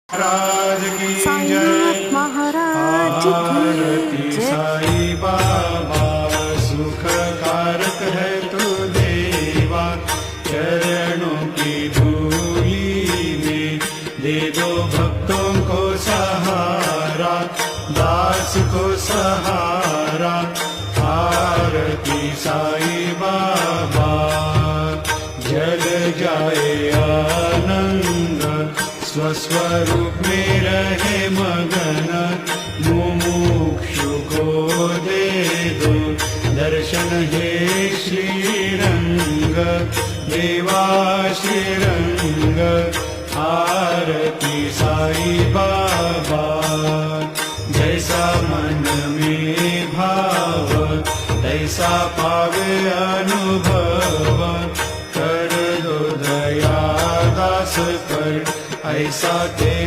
महाराज की साईनाथ जय। महाराज आरती की जय। साई बाबा सुख कारक है तू देवा, चरणों की धूली में दे दो भक्तों को सहारा, दास को सहारा। आरती साई बाबा जल जाए आनंद, स्वस्वरूप में रहे मगन। मुमुक्षु को दे दो दर्शन हे श्रीरंग, देवा श्रीरंग। आरती साई बाबा जैसा मन में भाव, तैसा पावे अनुभव। कर दो दया दास पर ऐसा तेरा